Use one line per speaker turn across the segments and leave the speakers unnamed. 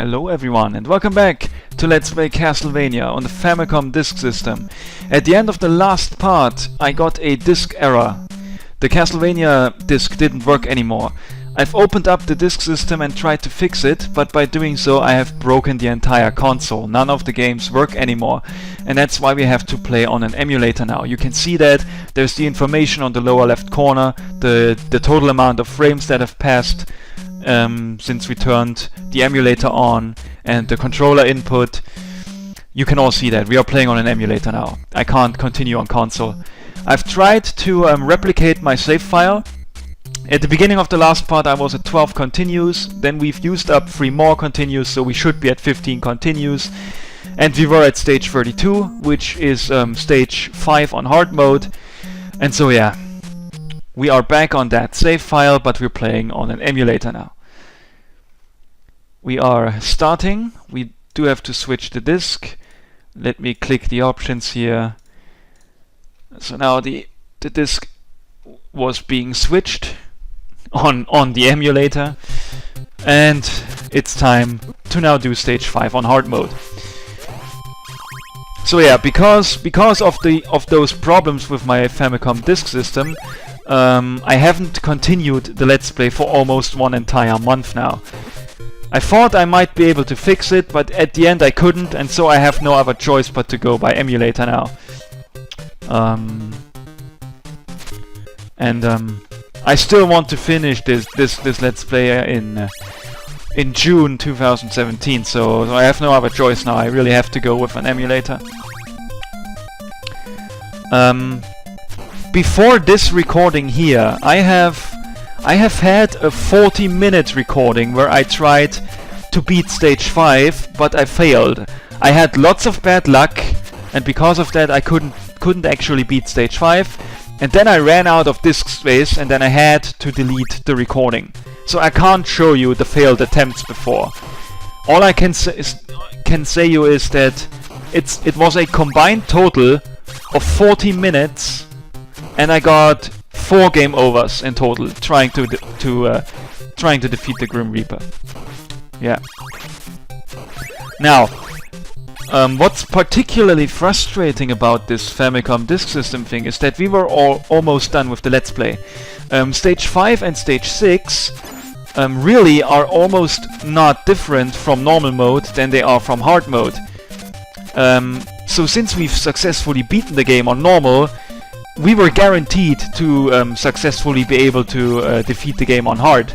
Hello everyone and welcome back to Let's Play Castlevania on the Famicom Disk System. At the end of the last part I got a disk error. The Castlevania disk didn't work anymore. I've opened up the disk system and tried to fix it, but by doing so I have broken the entire console. None of the games work anymore, and that's why we have to play on an emulator now. You can see that there's the information on the lower left corner, the total amount of frames that have passed since we turned the emulator on, and the controller input. You can all see that we are playing on an emulator now. I can't continue on console. I've tried to replicate my save file. At the beginning of the last part I was at 12 continues, then we've used up 3 more continues, so we should be at 15 continues. And we were at stage 32, which is stage 5 on hard mode. And so yeah, we are back on that save file, but we're playing on an emulator now. We are starting. We do have to switch the disk. Let me click the options here. So now the disk was being switched on the emulator, and it's time to now do stage 5 on hard mode. So yeah, because of those problems with my Famicom Disk System, I haven't continued the Let's Play for almost one entire month now. I thought I might be able to fix it, but at the end I couldn't, and so I have no other choice but to go by emulator now. I still want to finish this Let's Play in June 2017, so I have no other choice now. I really have to go with an emulator. Before this recording here, I have had a 40-minute recording where I tried to beat stage 5, but I failed. I had lots of bad luck, and because of that I couldn't actually beat stage 5. And then I ran out of disk space, and then I had to delete the recording. So I can't show you the failed attempts before. All I can say you is that it was a combined total of 40 minutes, and I got 4 game overs in total trying to defeat the Grim Reaper. Yeah. Now, what's particularly frustrating about this Famicom Disk System thing is that we were almost done with the Let's Play. Stage 5 and Stage 6 really are almost not different from normal mode than they are from hard mode. So since we've successfully beaten the game on normal, we were guaranteed to successfully be able to defeat the game on hard,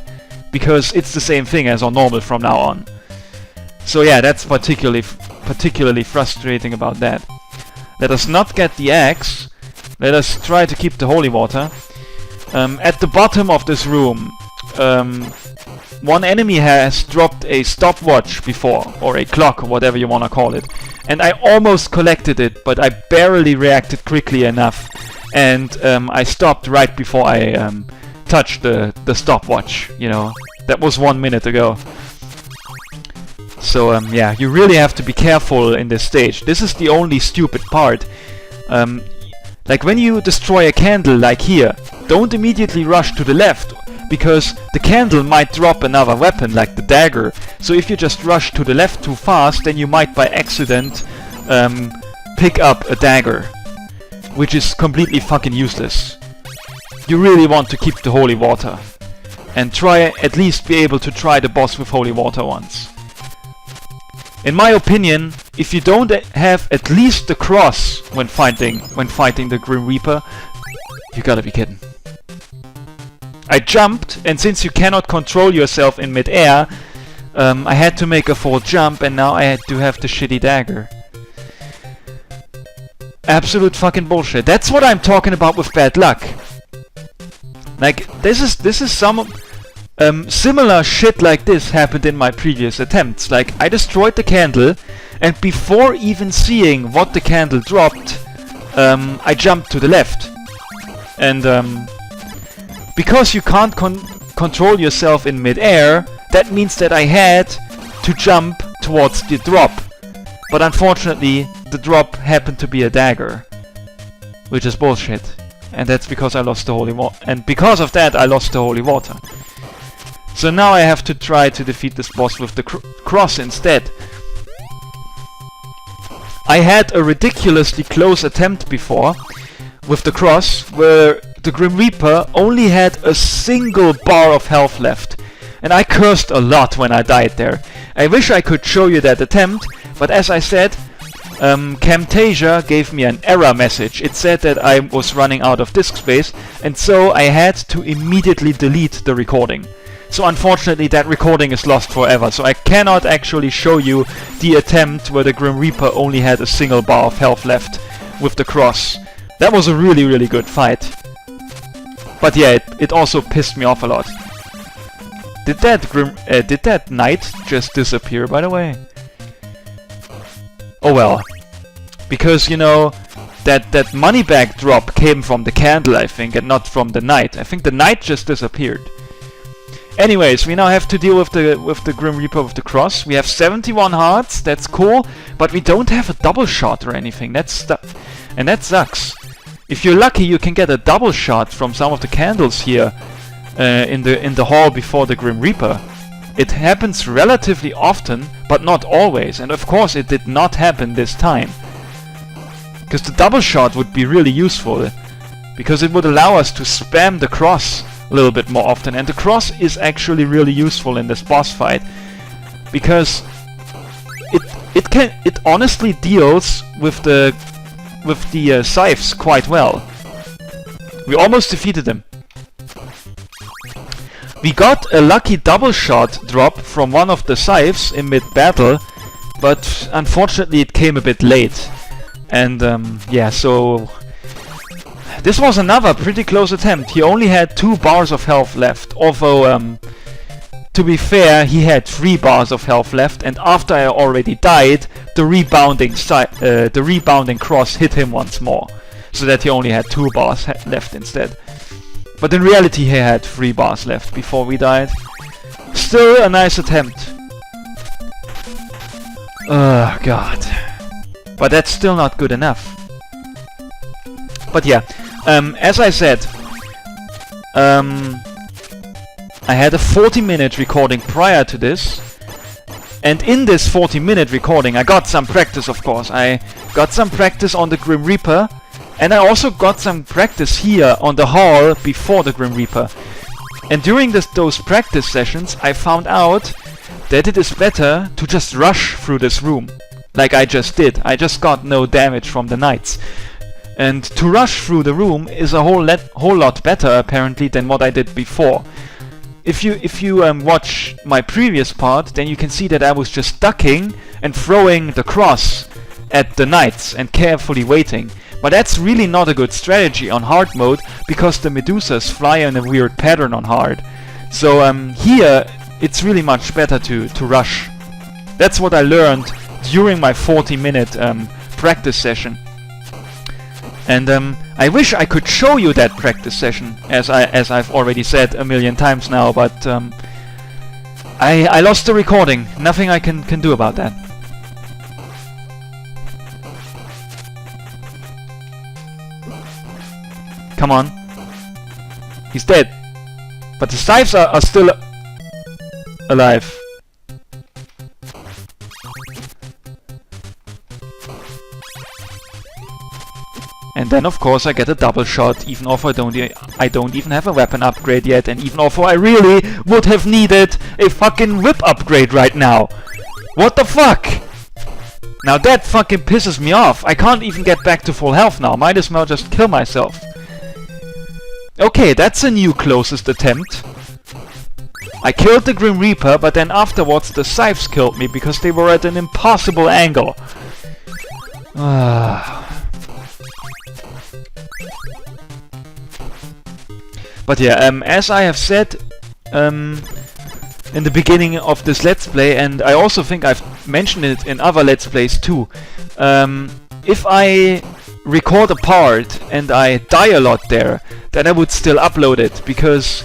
because it's the same thing as on normal from now on. So yeah, that's particularly frustrating about that. Let us not get the axe. Let us try to keep the holy water. At the bottom of this room, one enemy has dropped a stopwatch before, or a clock, or whatever you want to call it. And I almost collected it, but I barely reacted quickly enough. And I stopped right before I touched the stopwatch, you know. That was 1 minute ago. So yeah, you really have to be careful in this stage. This is the only stupid part. Like when you destroy a candle like here, don't immediately rush to the left, because the candle might drop another weapon like the dagger. So if you just rush to the left too fast, then you might by accident pick up a dagger, which is completely fucking useless. You really want to keep the holy water and try at least be able to try the boss with holy water once. In my opinion, if you don't have at least the cross when fighting the Grim Reaper, you gotta be kidding. I jumped, and since you cannot control yourself in mid-air, I had to make a full jump, and now I do have the shitty dagger. Absolute fucking bullshit. That's what I'm talking about with bad luck. Like, this is some similar shit like this happened in my previous attempts. Like, I destroyed the candle, and before even seeing what the candle dropped, I jumped to the left. And because you can't control yourself in mid-air, that means that I had to jump towards the drop. But unfortunately, the drop happened to be a dagger, which is bullshit. And that's because I lost the holy water. And because of that, I lost the holy water. So now I have to try to defeat this boss with the cross instead. I had a ridiculously close attempt before with the cross, where the Grim Reaper only had a single bar of health left. And I cursed a lot when I died there. I wish I could show you that attempt, but as I said, Camtasia gave me an error message. It said that I was running out of disk space, and so I had to immediately delete the recording. So unfortunately that recording is lost forever, so I cannot actually show you the attempt where the Grim Reaper only had a single bar of health left with the cross. That was a really good fight. But yeah, it also pissed me off a lot. Did that knight just disappear, by the way? Oh well. Because, you know, that money bag drop came from the candle, I think, and not from the knight. I think the knight just disappeared. Anyways, we now have to deal with the Grim Reaper with the cross. We have 71 hearts, that's cool, but we don't have a double shot or anything. And that sucks. If you're lucky, you can get a double shot from some of the candles here in the hall before the Grim Reaper. It happens relatively often, but not always. And of course, it did not happen this time. Because the double shot would be really useful, because it would allow us to spam the cross a little bit more often, and the cross is actually really useful in this boss fight, because it honestly deals with the scythes quite well. We almost defeated them. We got a lucky double shot drop from one of the scythes in mid-battle, but unfortunately it came a bit late. And yeah, so this was another pretty close attempt. He only had 2 bars of health left, although to be fair, he had 3 bars of health left, and after I already died, the rebounding cross hit him once more, so that he only had 2 bars left instead. But in reality he had 3 bars left before we died. Still a nice attempt. Oh god. But that's still not good enough. But yeah, as I said, I had a 40-minute recording prior to this, and in this 40-minute recording I got some practice, of course. I got some practice on the Grim Reaper, and I also got some practice here on the hall before the Grim Reaper. And during those practice sessions I found out that it is better to just rush through this room, like I just did. I just got no damage from the knights. And to rush through the room is a whole lot better, apparently, than what I did before. If you watch my previous part, then you can see that I was just ducking and throwing the cross at the knights and carefully waiting. But that's really not a good strategy on hard mode, because the Medusas fly in a weird pattern on hard. So here it's really much better to rush. That's what I learned during my 40-minute practice session. And I wish I could show you that practice session, as I've already said a million times now, but I lost the recording. Nothing I can do about that. Come on. He's dead. But the scythes are still alive. And then of course I get a double shot, even if I don't even have a weapon upgrade yet, and even if I really would have needed a fucking whip upgrade right now. What the fuck? Now that fucking pisses me off. I can't even get back to full health now. Might as well just kill myself. Okay, that's a new closest attempt. I killed the Grim Reaper, but then afterwards the scythes killed me because they were at an impossible angle. But yeah, as I have said in the beginning of this Let's Play, and I also think I've mentioned it in other Let's Plays too, if I record a part and I die a lot there, then I would still upload it, because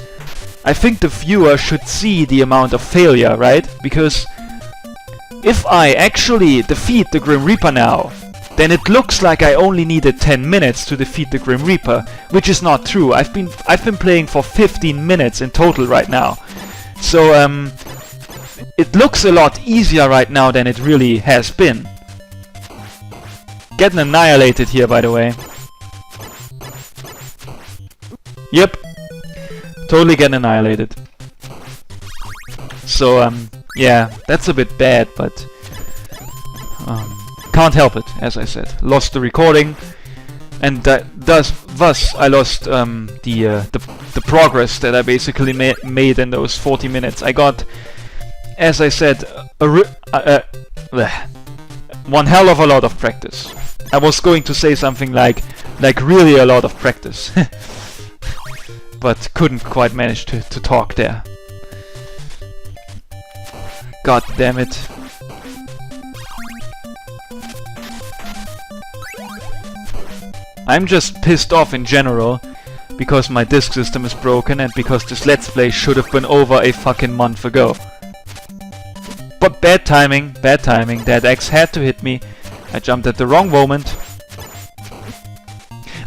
I think the viewer should see the amount of failure, right? Because if I actually defeat the Grim Reaper now, then it looks like I only needed 10 minutes to defeat the Grim Reaper, which is not true. I've been playing for 15 minutes in total right now. So it looks a lot easier right now than it really has been. Getting annihilated here, by the way. Yep. Totally getting annihilated. So, yeah, that's a bit bad, but can't help it, as I said. Lost the recording, and thus I lost the progress that I basically made in those 40 minutes. I got, as I said, one hell of a lot of practice. I was going to say something like really a lot of practice, but couldn't quite manage to talk there. God damn it. I'm just pissed off in general because my disk system is broken and because this Let's Play should have been over a fucking month ago. But bad timing, bad timing. That axe had to hit me. I jumped at the wrong moment.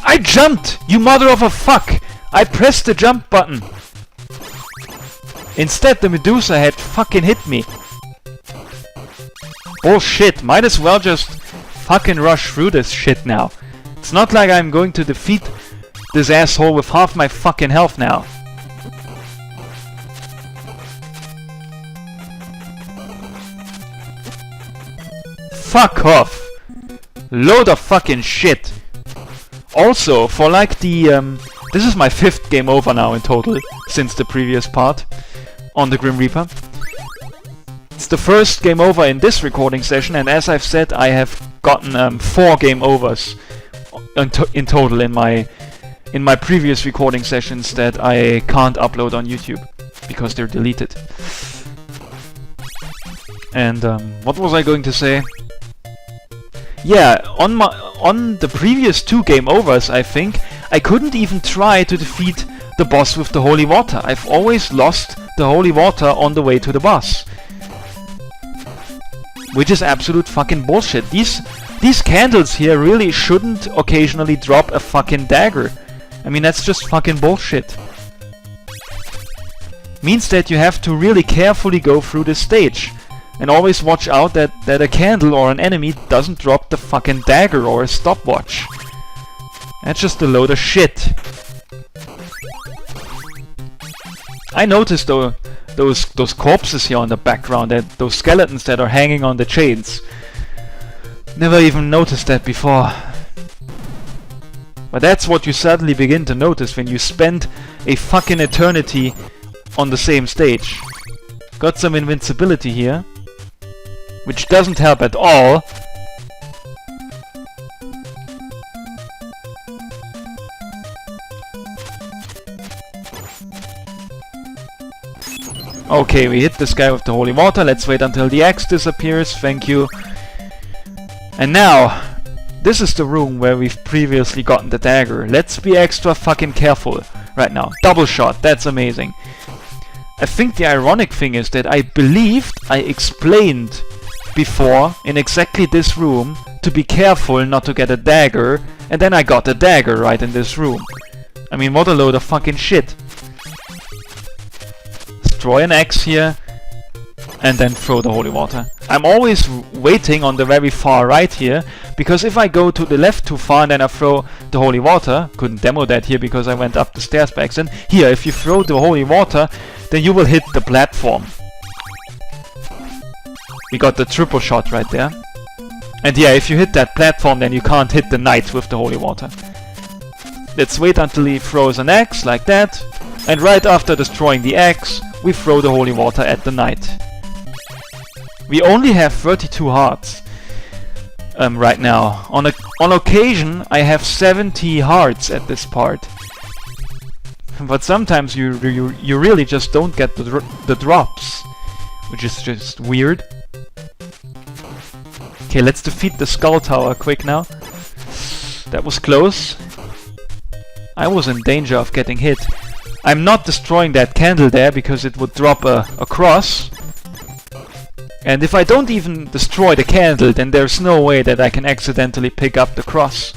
I jumped! You mother of a fuck! I pressed the jump button. Instead, the Medusa had fucking hit me. Bullshit, might as well just fucking rush through this shit now. It's not like I'm going to defeat this asshole with half my fucking health now. Fuck off! Load of fucking shit! Also, for like the... this is my 5th game over now in total, since the previous part, on the Grim Reaper. It's the first game over in this recording session, and as I've said, I have gotten 4 game overs in total in my previous recording sessions that I can't upload on YouTube, because they're deleted. And what was I going to say? Yeah, on the previous 2 game overs, I think, I couldn't even try to defeat the boss with the holy water. I've always lost the holy water on the way to the boss. Which is absolute fucking bullshit. These candles here really shouldn't occasionally drop a fucking dagger. I mean, that's just fucking bullshit. Means that you have to really carefully go through this stage. And always watch out that a candle or an enemy doesn't drop the fucking dagger or a stopwatch. That's just a load of shit. I noticed though those corpses here on the background, those skeletons that are hanging on the chains. Never even noticed that before. But that's what you suddenly begin to notice when you spend a fucking eternity on the same stage. Got some invincibility here, which doesn't help at all. Okay, we hit this guy with the holy water. Let's wait until the axe disappears. Thank you. And now, this is the room where we've previously gotten the dagger. Let's be extra fucking careful right now. Double shot, that's amazing. I think the ironic thing is that I believed I explained before in exactly this room to be careful not to get a dagger, and then I got a dagger right in this room. I mean, what a load of fucking shit. Destroy an axe here, and then throw the holy water. I'm always waiting on the very far right here, because if I go to the left too far and then I throw the holy water, couldn't demo that here because I went up the stairs by accident. Here, if you throw the holy water, then you will hit the platform. We got the triple shot right there. And yeah, if you hit that platform, then you can't hit the knight with the holy water. Let's wait until he throws an axe, like that. And right after destroying the axe, we throw the holy water at the knight. We only have 32 hearts right now. On occasion, I have 70 hearts at this part. But sometimes you really just don't get the drops, which is just weird. Okay, let's defeat the skull tower quick now. That was close. I was in danger of getting hit. I'm not destroying that candle there because it would drop a cross. And if I don't even destroy the candle, then there's no way that I can accidentally pick up the cross.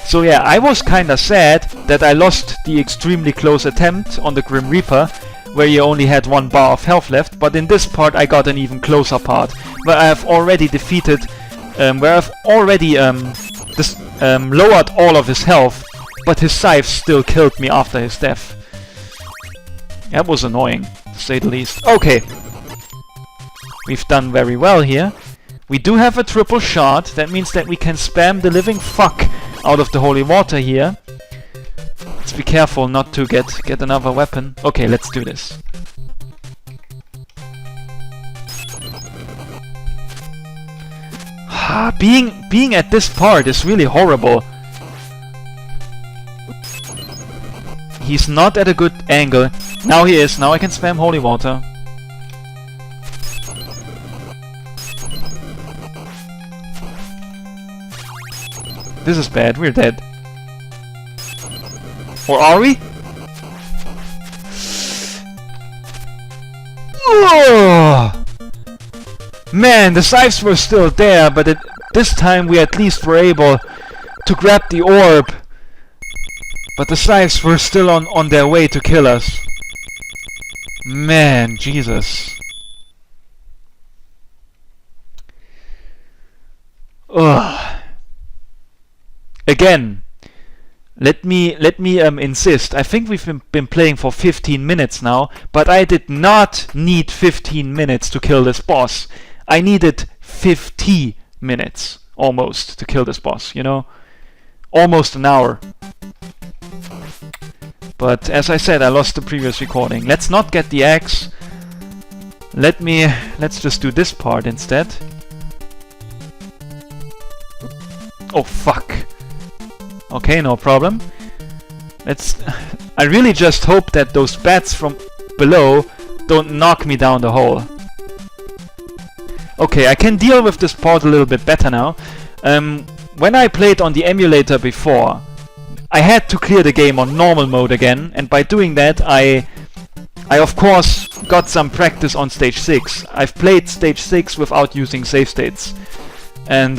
So yeah, I was kinda sad that I lost the extremely close attempt on the Grim Reaper, where you only had 1 bar of health left, but in this part I got an even closer part, where I have already defeated, where I've already lowered all of his health, but his scythe still killed me after his death. That was annoying, to say the least. Okay. We've done very well here. We do have a triple shard. That means that we can spam the living fuck out of the holy water here. Let's be careful not to get another weapon. Okay, let's do this. Being at this part is really horrible. He's not at a good angle. Now he is. Now I can spam holy water. This is bad. We're dead. Or are we? Oh! Man, the scythes were still there, but this time we at least were able to grab the orb. But the scythes were still on their way to kill us. Man, Jesus. Ugh. Again, let me insist. I think we've been playing for 15 minutes now, but I did not need 15 minutes to kill this boss. I needed 50 minutes almost to kill this boss, you know? Almost an hour. But as I said, I lost the previous recording. Let's not get the axe. Let's just do this part instead. Oh fuck. Okay, no problem. I really just hope that those bats from below don't knock me down the hole. Okay, I can deal with this part a little bit better now. When I played on the emulator before, I had to clear the game on normal mode again, and by doing that I of course got some practice on stage 6. I've played stage 6 without using save states, and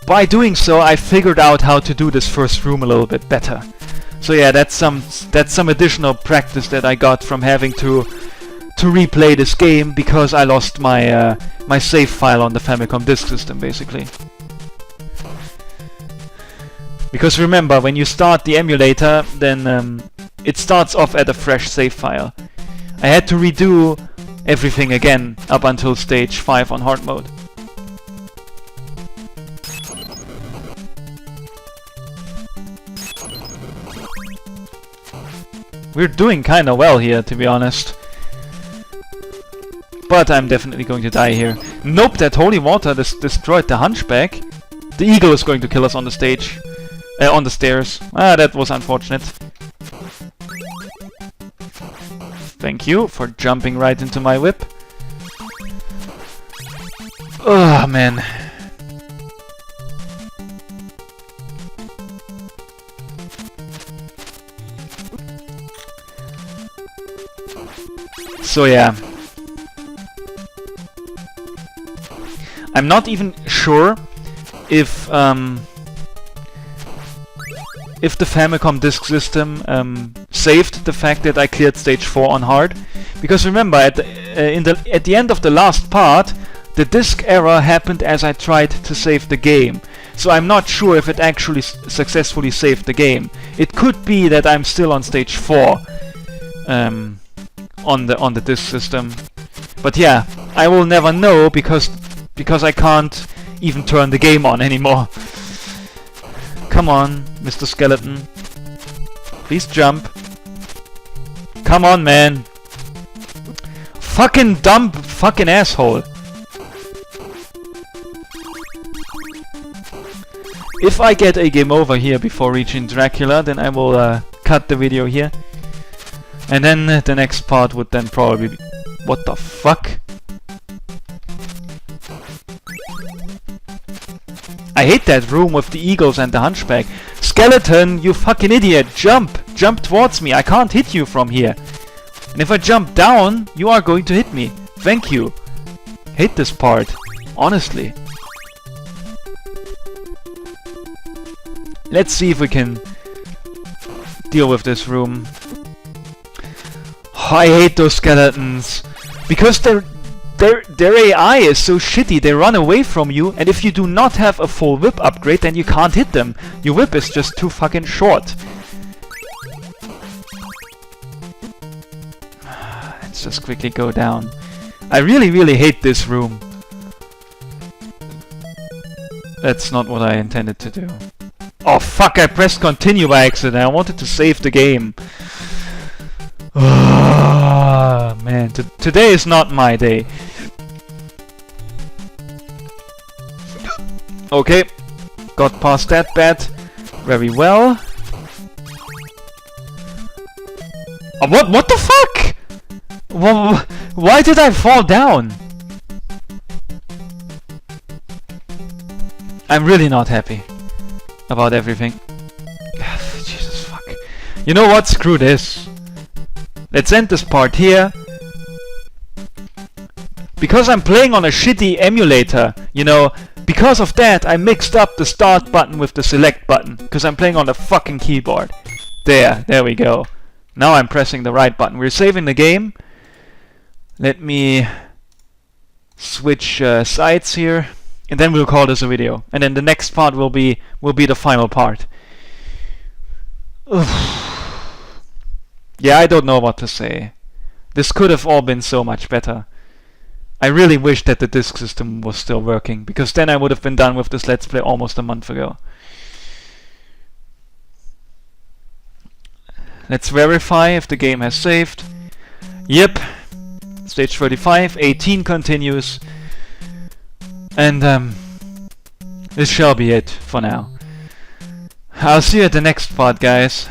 by doing so I figured out how to do this first room a little bit better. So yeah, that's some additional practice that I got from having to replay this game because I lost my my save file on the Famicom Disk System, basically. Because remember, when you start the emulator, then it starts off at a fresh save file. I had to redo everything again up until stage 5 on hard mode. We're doing kinda well here, to be honest. But I'm definitely going to die here. Nope, that holy water destroyed the hunchback. The eagle is going to kill us on the stage. On the stairs. Ah, that was unfortunate. Thank you for jumping right into my whip. Oh man. So yeah. I'm not even sure if the Famicom Disk System saved the fact that I cleared stage 4 on hard, because remember at the end of the last part, the disk error happened as I tried to save the game. So I'm not sure if it actually successfully saved the game. It could be that I'm still on stage 4 on the disk system, but yeah, I will never know because I can't even turn the game on anymore. Come on, Mr. Skeleton. Please jump. Come on, man. Fucking dumb fucking asshole. If I get a game over here before reaching Dracula, then I will cut the video here. And then the next part would then probably be... What the fuck? I hate that room with the eagles and the hunchback. Skeleton, you fucking idiot! Jump! Jump towards me! I can't hit you from here! And if I jump down, you are going to hit me. Thank you. Hate this part. Honestly. Let's see if we can deal with this room. Oh, I hate those skeletons because their AI is so shitty. They run away from you, and if you do not have a full whip upgrade, then you can't hit them. Your whip is just too fucking short. Let's just quickly go down. I really hate this room. That's not what I intended to do. Oh fuck, I pressed continue by accident. I wanted to save the game. Oh man, today is not my day. Okay, got past that bad very well. Oh, what the fuck? Why did I fall down? I'm really not happy about everything. Jesus fuck. You know what? Screw this. Let's end this part here. Because I'm playing on a shitty emulator, you know, because of that I mixed up the start button with the select button. Because I'm playing on the fucking keyboard. There we go. Now I'm pressing the right button. We're saving the game. Let me switch sides here, and then we'll call this a video. And then the next part will be the final part. Yeah, I don't know what to say. This could have all been so much better. I really wish that the disk system was still working, because then I would have been done with this Let's Play almost a month ago. Let's verify if the game has saved. Yep. Stage 35, 18 continues. And this shall be it for now. I'll see you at the next part, guys.